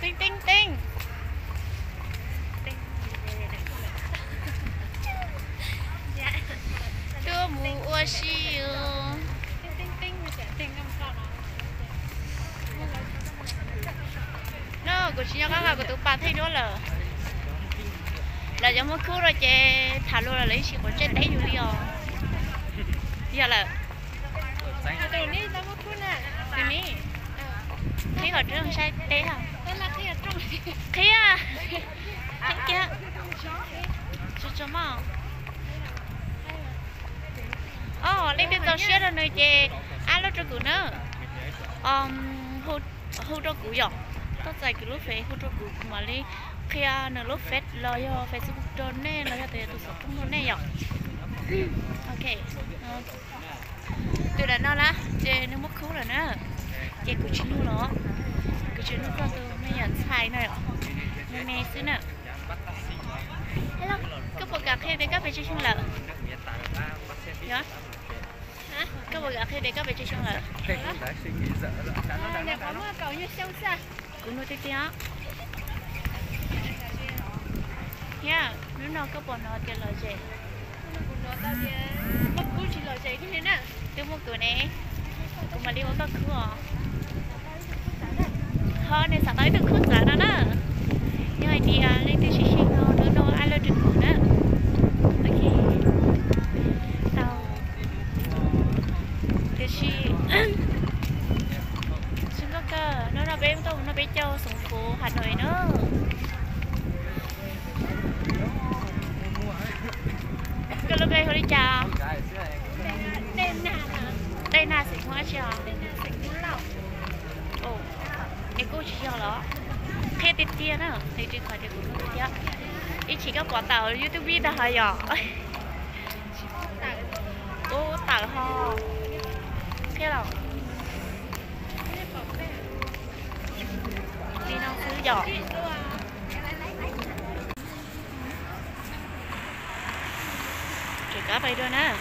Tinh tinh tinh. Tôi muốn uống xíu. Nó của chị nhá của tụi bà thấy đó là giống một khu rồi chị thả luôn là lấy chỉ có trên đấy rồi đi giờ là từ ní ra một khu nè từ ní khi ở trong sai té à đó là khi ở trong khi à khi kia cho mà lên bên tàu xe rồi nơi chị ăn lúc trước cũ nữa hút cho cũ rồi tôi dạy cái lúc phê hút cho cũ mà đi khi nó lúc phết lo cho Facebook trơn nè lo cho tụi sốt trong luôn nè rồi ok từ đó nó lá chị nó mất khú rồi nữa chị cứ chín luôn đó cứ chín luôn con tôi mới nhận sai này rồi mẹ xíu nè hello các bộ gặp thêm để các bạn chơi chung lợ nhá hả các bộ gặp thêm để các bạn chơi chung lợ nè có một cầu như sâu xa cũng nuôi tít á nha nếu nó các bộ nó tiền lời gì một khu chỉ lời gì thế nè tôi mua cửa này cũng mà đi uống tao khứa hơn nên sao tới được khứa giá đó nè nhưng mà đi lên từ xí nó ăn lên trên cửa nữa ok tao từ xí xin có cơ nó bên tôi nó bên châu sủng phố Hà Nội nữa cái lúc đây thôi đi chào đây là xịn quá chào ồ em cô chỉ cho nó thế tiết tiền á thì chỉ phải được cũng được chứ ít chỉ có bỏ tàu YouTube đã hay rồi ô tàu ho thế nào đi đâu thứ giỏ cá bay đưa nè.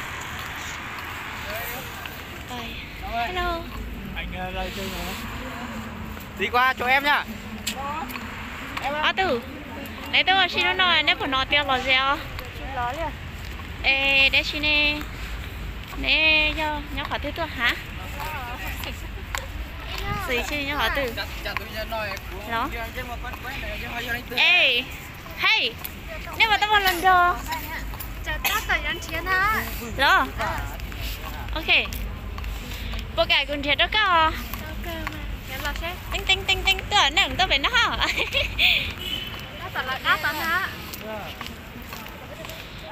Hello. Anh lại chơi nữa. Đi qua chỗ em nhá. Từ. Nãy tôi xin nó nói nếu còn nói tiền là gì à? Ê, để xin nè. Nè, cho nhớ hỏi thứ tôi hả? Gì xin nhớ hỏi từ. Đó. Ê, hey. Nếu mà tao một lần rồi. Đó. Ok. Bộ cải cũng thiệt đó cả. Tinh tinh tinh tinh tưởng nè tao phải nó hả?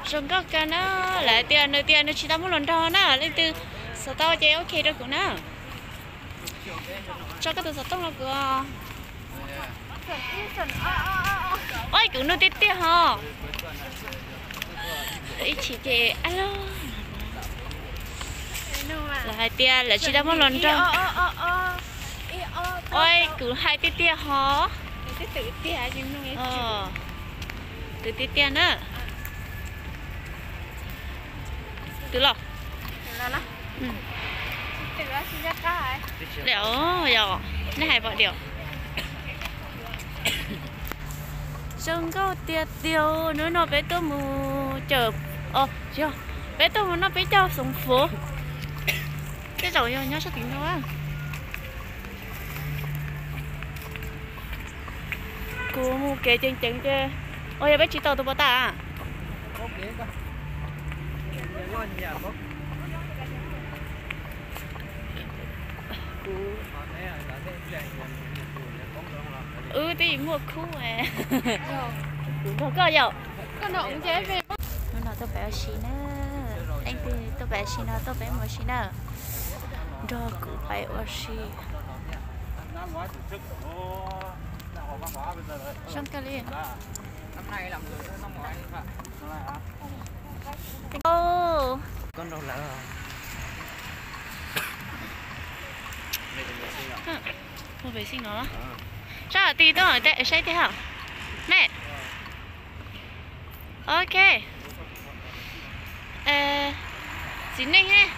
Rồi có cái nó lại tiền nó chỉ tao một lần thôi nè lên từ sao tao chơi ok đó cũng nè. Cho cái từ sao tao là cửa. Ôi cũng nó tít tít hả? Ý chị chị alo là tia là chị đã một lần trong ôi cứ hai tia hó tự tia nhưng nó từ tia nữa từ lọ liệu giờ nó hay bỏ điều xong có tiệt tiêu nữa nó bé tôi mù chờ chưa bé tôi nó bé cho xuống phố cái rồi nhớ sao tính đâu á cô mù kề chân chân chứ ôi bé chỉ tao tôi bảo ta à thì mua khu à cũng có dầu con nó cũng chế về nó tôi bé xí nữa anh thì tôi bé xí nữa tôi bé mua xí nữa rồi cũng phải ở xí xong cái liền năm nay làm rồi năm ngoái ô con đâu lỡ mua vệ sinh nó chắc là tí tôi hỏi tệ xây thế hả nè ok dính đây ha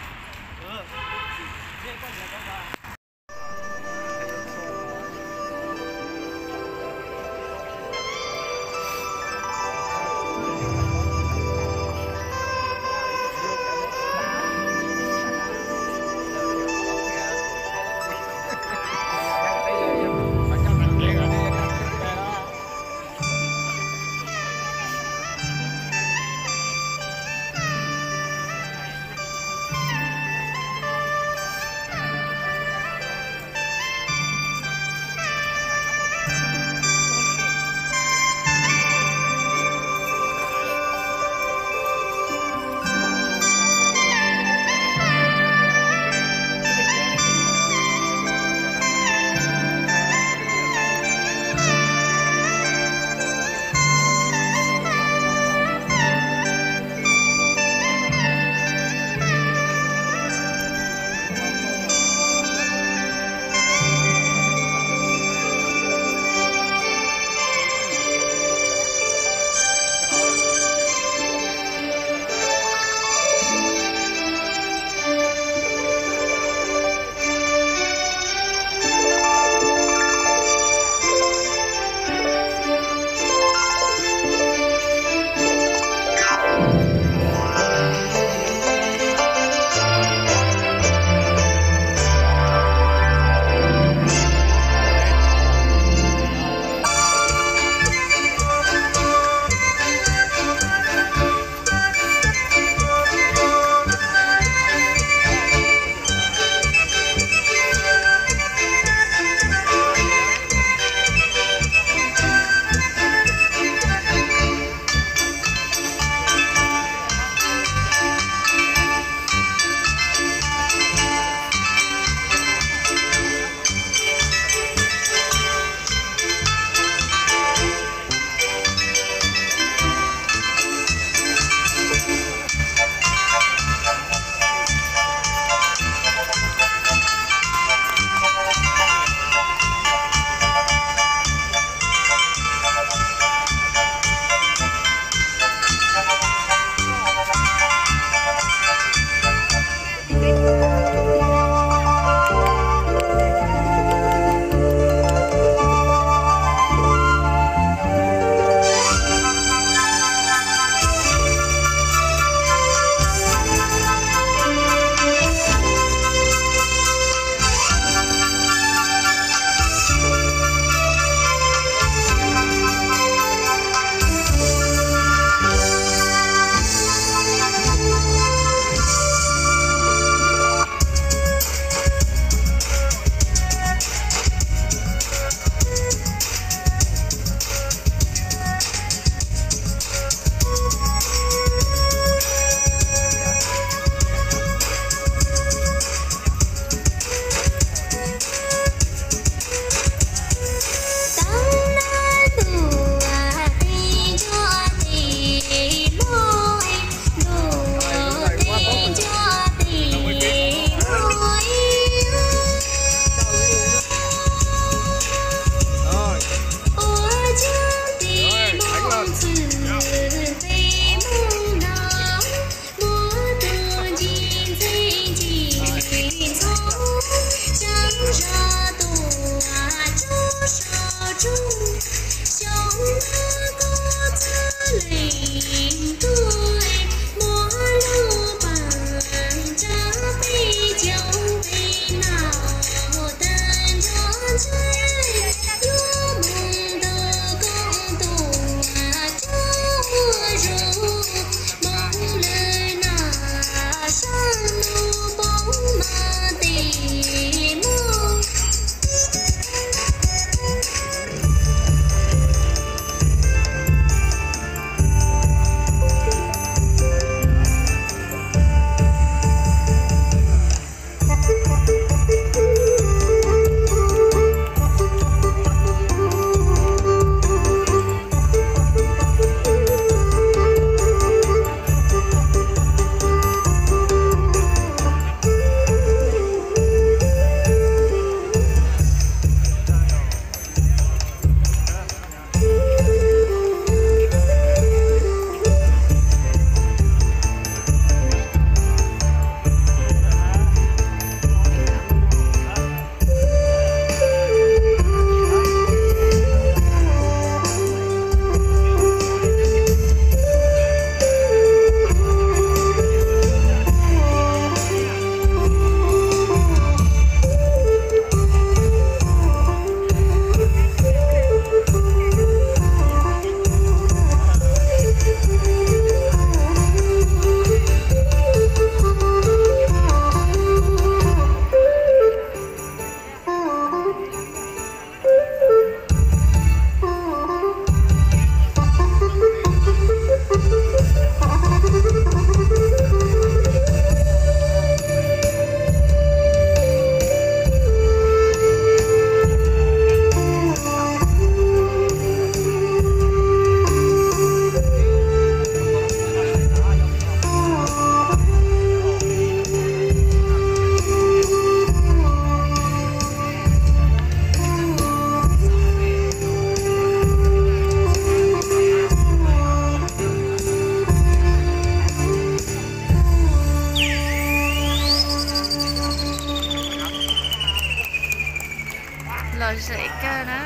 chạy ca đó.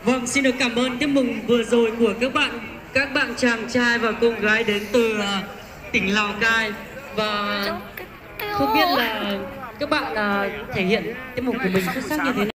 Vâng, xin được cảm ơn tiết mục vừa rồi của các bạn chàng trai và cô gái đến từ tỉnh Lào Cai. Và không biết là các bạn thể hiện tiết mục của mình xuất sắc như thế nào.